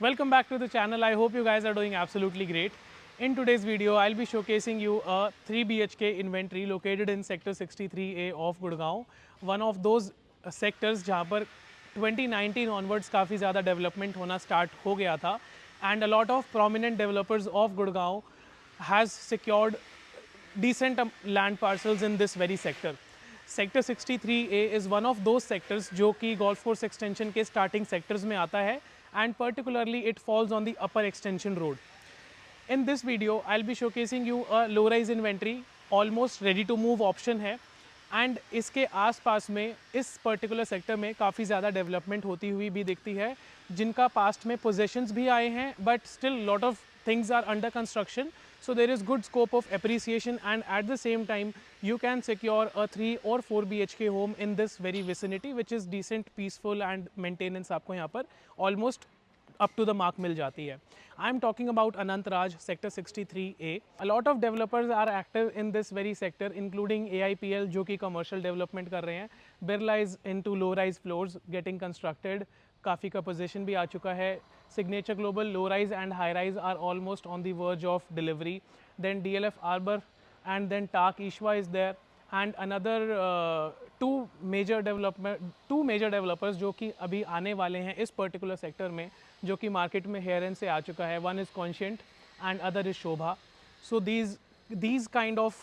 Welcome back to the channel. I hope you guys are doing absolutely great. In today's video, I'll be showcasing you a 3 BHK inventory located in sector 63A of Gurgaon. One of those sectors जहाँ पर 2019 onwards काफ़ी ज़्यादा development होना start हो गया था and a lot of prominent developers of Gurgaon has secured decent land parcels in this very sector. Sector 63A is one of those sectors जो कि golf course extension के starting sectors में आता है and particularly it falls on the upper extension road. In this video, I'll be showcasing you a low-rise inventory, almost ready to move option है and इसके आसपास में इस particular sector में काफ़ी ज़्यादा development होती हुई भी दिखती है जिनका past में possessions भी आए हैं but still lot of things are under construction. So there is good scope of appreciation and at the same time you can secure a 3 or 4 BHK home in this very vicinity which is decent, peaceful and maintenance आपको यहाँ पर almost up to the mark मिल जाती है. I am talking about Anant Raj sector 63A. A lot of developers are active in this very sector including AIPL जो कि commercial development कर रहे हैं. Birla is into low rise floors getting constructed. काफ़ी का position भी आ चुका है. Signature Global low rise and high rise are almost on the verge of delivery. Then DLF Arbor and then TAK Ishwa is there and another two major developers जो कि अभी आने वाले हैं इस particular sector में जो कि market में hair end से आ चुका है. One is Conscient and other is Shobha. So these kind of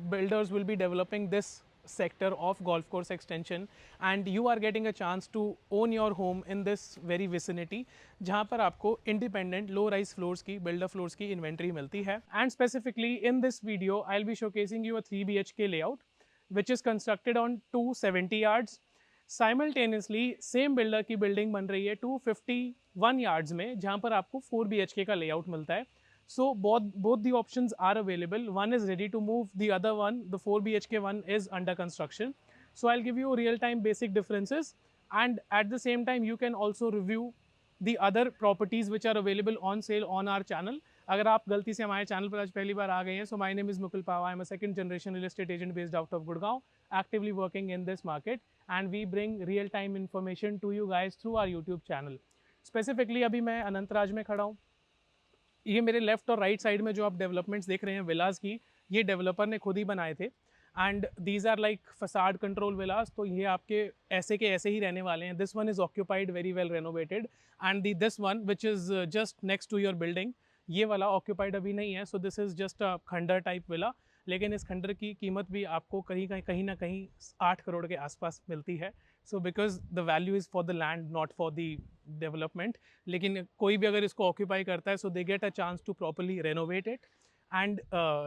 builders will be developing this sector of golf course extension and you are getting a chance to own your home in this very vicinity जहाँ पर आपको independent low rise floors की builder floors की inventory मिलती है. And specifically in this video I'll be showcasing you a 3 BHK layout which is constructed on 270 yards. Simultaneously same builder की building बन रही है 251 yards में जहाँ पर आपको 4 BHK का layout मिलता है. So both the options are available. One is ready to move, the other one, the 4 BHK one is under construction. So I'll give you real-time basic differences and at the same time you can also review the other properties which are available on sale on our channel. अगर आप गलती से हमारे channel पर आज पहली बार आ गए हैं, so my name is Mukul Pava. I'm a second generation real estate agent based out of Gurgaon, actively working in this market and we bring real-time information to you guys through our YouTube channel. Specifically अभी मैं अनंतराज में खड़ा हूँ. ये मेरे left और right side में जो आप डेवलपमेंट्स देख रहे हैं विलास की, ये डेवलपर ने खुद ही बनाए थे and these are like facade control villas. तो ये आपके ऐसे के ऐसे ही रहने वाले हैं. This one is occupied, very well renovated and this one which is just next to your building, ये वाला ऑक्यूपाइड अभी नहीं है. So this is just a खंडर टाइप विला, लेकिन इस खंडर की कीमत भी आपको कहीं ना कहीं 8 करोड़ के आसपास मिलती है. So because the value is for the land not for the development. लेकिन कोई भी अगर इसको ऑक्यूपाई करता है so they get a chance to properly renovate it and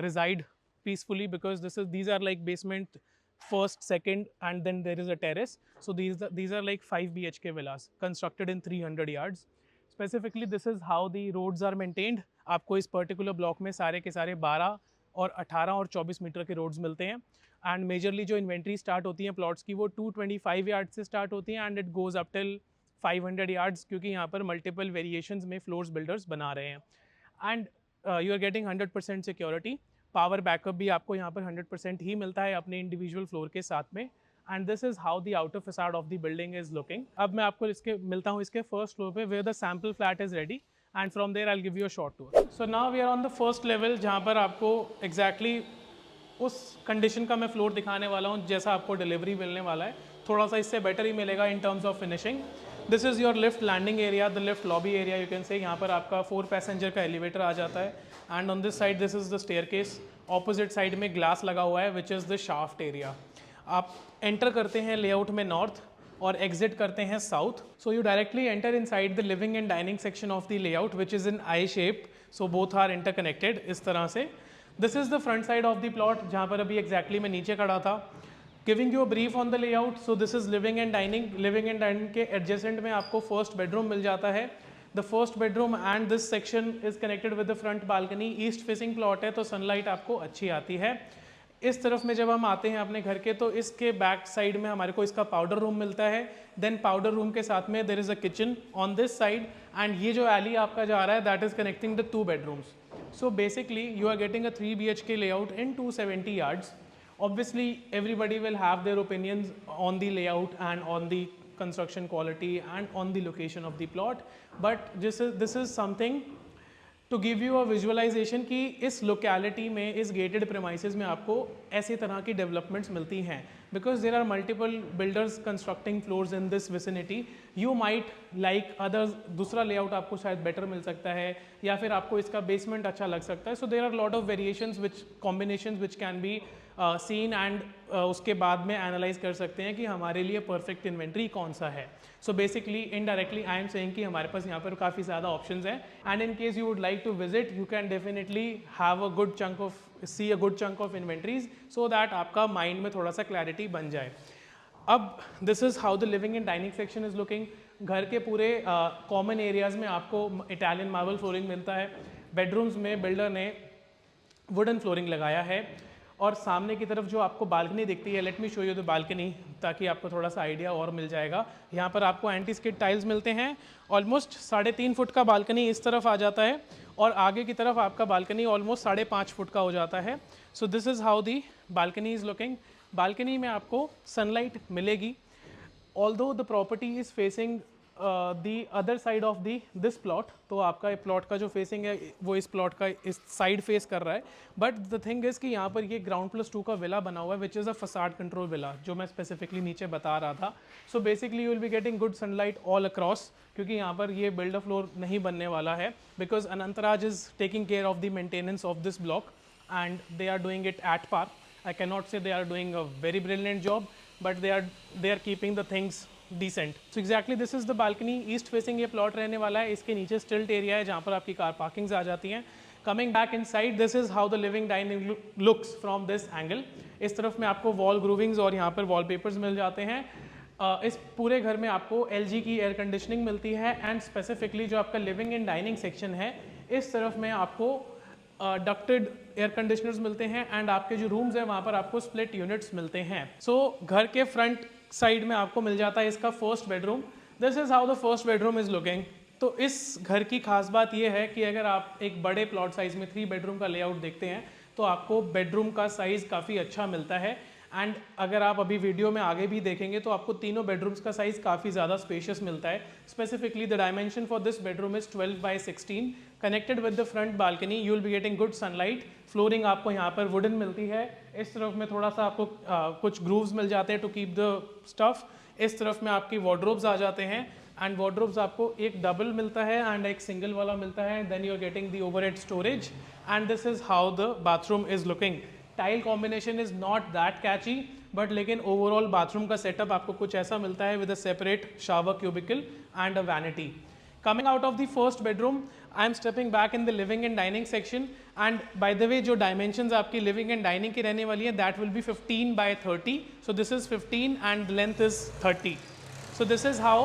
reside peacefully because these are like basement first, second and then there is a terrace. So these are like 5 BHK villas constructed in 300 yards. Specifically this is how the roads are maintained. आपको इस particular block में सारे के सारे 12 और 18 और 24 metre के roads मिलते हैं एंड मेजरली जो इन्वेंट्री स्टार्ट होती हैं प्लॉट्स की वो 225 यार्ड से स्टार्ट होती हैं and it goes up till 500 yards क्योंकि यहाँ पर मल्टीपल वेरिएशंस में फ्लोर्स बिल्डर्स बना रहे हैं and you are getting 100% security. Power backup भी आपको यहाँ पर 100% ही मिलता है अपने इंडिविजुअल फ्लोर के साथ में and this is how the outer facade of the building is looking. अब मैं आपको इसके मिलता हूँ इसके फर्स्ट फ्लोर पे where the sample flat is ready and from there I will give you a short tour. So now we are on the first level जहाँ पर आपको एग्जैक्टली उस कंडीशन का मैं फ्लोर दिखाने वाला हूँ जैसा आपको डिलीवरी मिलने वाला है. थोड़ा सा इससे बेटर ही मिलेगा in terms of finishing. This is your lift landing area, the lift lobby area you can say. यहाँ पर आपका 4 पैसेंजर का एलिवेटर आ जाता है and on this side this is the staircase. Opposite side में ग्लास लगा हुआ है which is the shaft area. आप एंटर करते हैं लेआउट में नॉर्थ और एग्जिट करते हैं south. So you directly enter inside the living and dining section of the layout which is in I shape. So both are interconnected इस तरह से. This is the front side of the plot जहाँ पर अभी exactly मैं नीचे खड़ा था. Giving you a brief on the layout. So this is living and dining. Living and dining के एडजेसेंट में आपको फर्स्ट बेडरूम मिल जाता है. The first bedroom and this section is connected with the front balcony. East facing plot है तो sunlight आपको अच्छी आती है. इस तरफ में जब हम आते हैं अपने घर के तो इसके बैक साइड में हमारे को इसका पाउडर रूम मिलता है. देन पाउडर रूम के साथ में there is a kitchen on this side and ये जो एली आपका जा रहा है that is connecting the 2 bedrooms. So basically you are getting a 3 BHK layout in 270 yards. Obviously everybody will have their opinions on the layout and on the construction quality and on the location of the plot. But this is something to give you a visualization कि इस locality में, इस gated premises में आपको ऐसी तरह की developments मिलती हैं, because there are multiple builders constructing floors in this vicinity. You might like others, दूसरा layout आपको शायद better मिल सकता है, या फिर आपको इसका basement अच्छा लग सकता है. So there are a lot of variations which combinations which can be seen and उसके बाद में analyze कर सकते हैं कि हमारे लिए perfect inventory कौन सा है. So basically indirectly I am saying कि हमारे पास यहाँ पर काफ़ी ज़्यादा options हैं, and in case you would like to visit you can definitely have a good chunk of inventories so that आपका mind में थोड़ा सा clarity बन जाए. अब this is how the living and dining section is looking. घर के पूरे common areas में आपको Italian marble flooring मिलता है. Bedrooms में builder ने वुडन फ्लोरिंग लगाया है, और सामने की तरफ जो आपको बालकनी दिखती है, let me show you the balcony ताकि आपको थोड़ा सा आइडिया और मिल जाएगा. यहाँ पर आपको एंटी स्किड टाइल्स मिलते हैं. ऑलमोस्ट 3.5 फुट का बालकनी इस तरफ आ जाता है, और आगे की तरफ आपका बालकनी ऑलमोस्ट 5.5 फुट का हो जाता है. So this is how the balcony is looking. Balcony में आपको सनलाइट मिलेगी. Although the property is facing the other side of the this plot, तो आपका प्लॉट का जो फेसिंग है वो इस प्लॉट का इस साइड फेस कर रहा है. बट द थिंग इज़ कि यहाँ पर ये ground+2 का विला बना हुआ है, which is a facade control villa, जो मैं स्पेसिफिकली नीचे बता रहा था. So basically you will be getting good sunlight all across, क्योंकि यहाँ पर ये बिल्डर फ्लोर नहीं बनने वाला है, because Anantraj is taking care of the maintenance of this block and they are doing it at par. I can not say they are doing a very brilliant job, but they are keeping the things decent. So exactly this is the balcony. East facing ये plot रहने वाला है. इसके नीचे स्टिल्ट area है जहाँ पर आपकी कार पार्किंग्स आ जाती हैं. Coming back in side, this is how the living dining looks from this angle. इस तरफ में आपको वॉल ग्रूविंग्स और यहाँ पर वॉल पेपर्स मिल जाते हैं. इस पूरे घर में आपको LG की एयर कंडीशनिंग मिलती है, एंड स्पेसिफिकली जो आपका लिविंग एंड डाइनिंग सेक्शन है, इस तरफ में आपको डक्टेड एयर कंडीशनर्स मिलते हैं, एंड आपके जो रूम्स हैं वहाँ पर आपको स्प्लिट यूनिट्स मिलते हैं. सो घर के फ्रंट साइड में आपको मिल जाता है इसका first bedroom. This is how the first bedroom is looking. तो इस घर की खास बात यह है कि अगर आप एक बड़े प्लॉट साइज़ में 3 बेडरूम का लेआउट देखते हैं तो आपको बेडरूम का साइज़ काफ़ी अच्छा मिलता है. एंड अगर आप अभी वीडियो में आगे भी देखेंगे तो आपको तीनों बेडरूम्स का साइज़ काफ़ी ज़्यादा स्पेशियस मिलता है. Specifically the dimension for this bedroom is 12/16. Connected with the front balcony you will be getting good sunlight. Flooring आपको यहाँ पर वुडन मिलती है. इस तरफ में थोड़ा सा आपको कुछ ग्रूव्स मिल जाते हैं टू कीप द स्टफ. इस तरफ में आपकी वार्डरोब्स आ जाते हैं, एंड वार्डरोब्स आपको एक डबल मिलता है एंड एक सिंगल वाला मिलता है. Then you are getting the overhead storage, and this is how the bathroom is looking. Tile combination is not that catchy, but लेकिन ओवरऑल बाथरूम का सेटअप आपको कुछ ऐसा मिलता है with a separate shower cubicle and a vanity. Coming out of the first bedroom, I am stepping back in the living and dining section, and by the way जो dimensions आपकी living and dining की रहने वाली है, that will be 15/30. So this is 15 and the length is 30. So this is how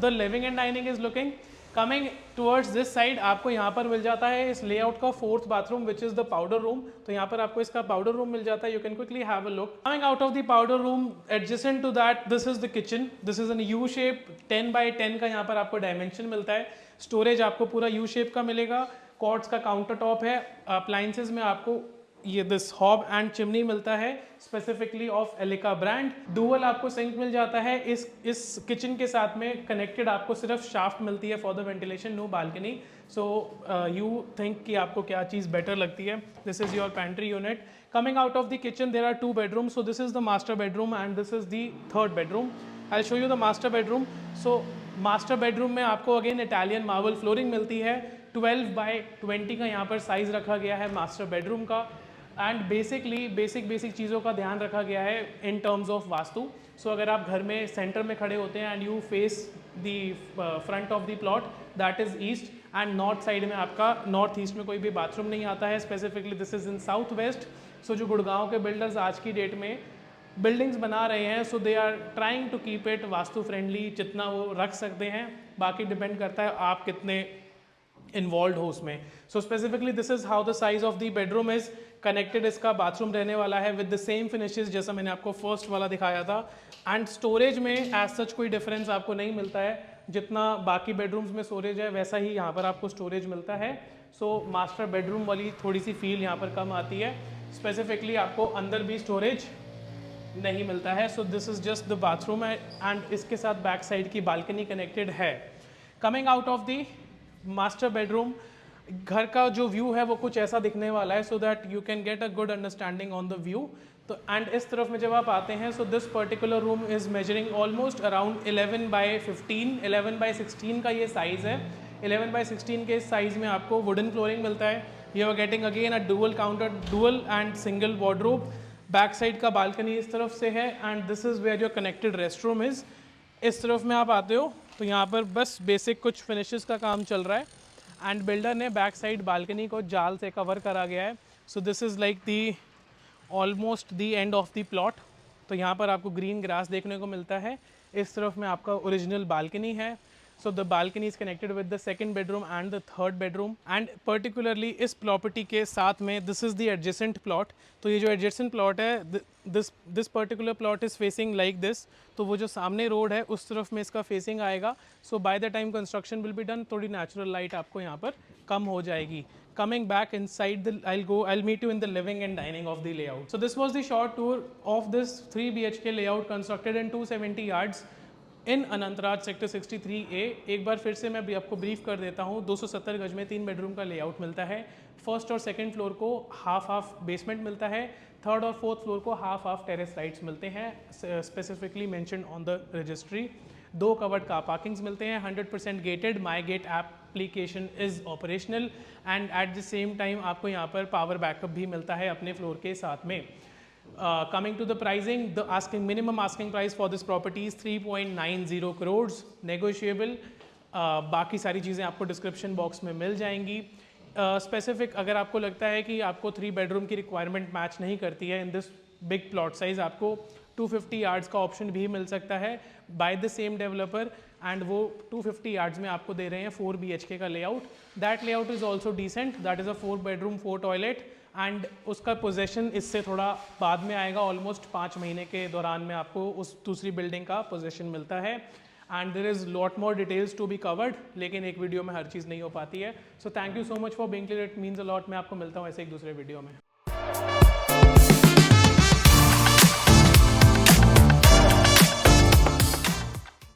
the living and dining is looking. Coming towards this side आपको यहाँ पर मिल जाता है इस layout का 4th bathroom which is the powder room. तो यहाँ पर आपको इसका powder room मिल जाता है. You can quickly have a look. Coming out of the powder room, adjacent to that, this is the kitchen. This is an U shape. 10/10 का यहाँ पर आपको dimension मिलता है. Storage आपको पूरा U shape का मिलेगा. Quartz का counter top है. Appliances में आपको ये दिस हॉब एंड चिमनी मिलता है, specifically of Elika brand. Dual आपको सिंक मिल जाता है. इस किचन के साथ में कनेक्टेड आपको सिर्फ शाफ्ट मिलती है for the ventilation, no balcony. So you think कि आपको क्या चीज़ बेटर लगती है. This is your pantry unit. Coming out of the kitchen there are 2 bedroom. So this is the master bedroom and this is the 3rd bedroom. I show you the master bedroom. So master bedroom में आपको again Italian marble flooring मिलती है. 12/20 का यहाँ पर size रखा गया है मास्टर बेडरूम का. एंड बेसिकली बेसिक चीज़ों का ध्यान रखा गया है इन टर्म्स ऑफ वास्तु. सो अगर आप घर में सेंटर में खड़े होते हैं and you face the front of the plot, that is east, and north side में आपका नॉर्थ ईस्ट में कोई भी बाथरूम नहीं आता है. Specifically this is in south west. So जो गुड़गांव के बिल्डर्स आज की डेट में बिल्डिंग्स बना रहे हैं, so they are trying to keep it vastu friendly जितना वो रख सकते हैं. बाकी डिपेंड करता है आप कितने इन्वॉल्व हो उसमें. So specifically this is how the size of the bedroom is. Connected इसका बाथरूम रहने वाला है विद द सेम फिनिशेस जैसा मैंने आपको फर्स्ट वाला दिखाया था. एंड स्टोरेज में एज सच कोई डिफरेंस आपको नहीं मिलता है. जितना बाकी बेडरूम्स में स्टोरेज है वैसा ही यहाँ पर आपको स्टोरेज मिलता है. सो मास्टर बेडरूम वाली थोड़ी सी फील यहाँ पर कम आती है. स्पेसिफिकली आपको अंदर भी स्टोरेज नहीं मिलता है. So this is just the bathroom and इसके साथ बैक साइड की बालकनी कनेक्टेड है. Coming out of the master bedroom, घर का जो व्यू है वो कुछ ऐसा दिखने वाला है, so that you can get a good understanding on the view. तो एंड इस तरफ में जब आप आते हैं, so this particular room is measuring almost around 11/15, 11/16 का ये साइज़ है. 11/16 के साइज़ में आपको वुडन फ्लोरिंग मिलता है. You are getting again a dual counter, dual and single wardrobe. Back side का बालकनी इस तरफ से है and this is where your connected rest room is. इस तरफ में आप आते हो तो यहाँ पर बस बेसिक कुछ फिनिशेस का काम चल रहा है एंड बिल्डर ने बैक साइड बालकनी को जाल से कवर करा गया है. So this is like the almost the end of the plot. तो यहाँ पर आपको ग्रीन ग्रास देखने को मिलता है. इस तरफ में आपका ओरिजिनल बालकनी है. So the balcony is connected with the second bedroom and the third bedroom and particularly इस प्रॉपर्टी के साथ में this is the adjacent plot. तो ये जो एडजेसेंट प्लॉट है, this particular plot is facing like this. तो वो जो सामने रोड है उस तरफ में इसका फेसिंग आएगा. So by the time construction will be done थोड़ी नेचुरल लाइट आपको यहाँ पर कम हो जाएगी. Coming back inside I'll meet you in the living and dining of the layout. So this was the short tour of this 3 BHK layout constructed in 270 yards in Anantraj sector 63A. एक बार फिर से मैं आपको ब्रीफ कर देता हूँ. 270 गज में 3 बेडरूम का लेआउट मिलता है. फर्स्ट और सेकंड फ्लोर को हाफ बेसमेंट मिलता है. थर्ड और फोर्थ फ्लोर को हाफ टेरेस राइट्स मिलते हैं, specifically mentioned on the registry. 2 covered car parkings मिलते हैं. 100% gated. My gate application is operational and at the same time आपको यहाँ पर पावर बैकअप भी मिलता है अपने फ्लोर के साथ में. Coming to the pricing, the minimum asking price for this property is 3.90 crores, negotiable. बाकी सारी चीज़ें आपको डिस्क्रिप्शन बॉक्स में मिल जाएंगी. स्पेसिफिक अगर आपको लगता है कि आपको 3 बेडरूम की रिक्वायरमेंट मैच नहीं करती है in this big plot size, आपको 250 यार्ड्स का ऑप्शन भी मिल सकता है by the same developer and वो 250 यार्ड्स में आपको दे रहे हैं 4 BHK का layout. That layout is also decent. That is a 4 bedroom 4 toilet and उसका पोजेशन इससे थोड़ा बाद में आएगा. ऑलमोस्ट 5 महीने के दौरान में आपको उस दूसरी बिल्डिंग का पोजेशन मिलता है and there is lot more details to be covered, लेकिन एक वीडियो में हर चीज़ नहीं हो पाती है. So thank you so much for being clear. It means a lot. मैं आपको मिलता हूँ ऐसे एक दूसरे वीडियो में.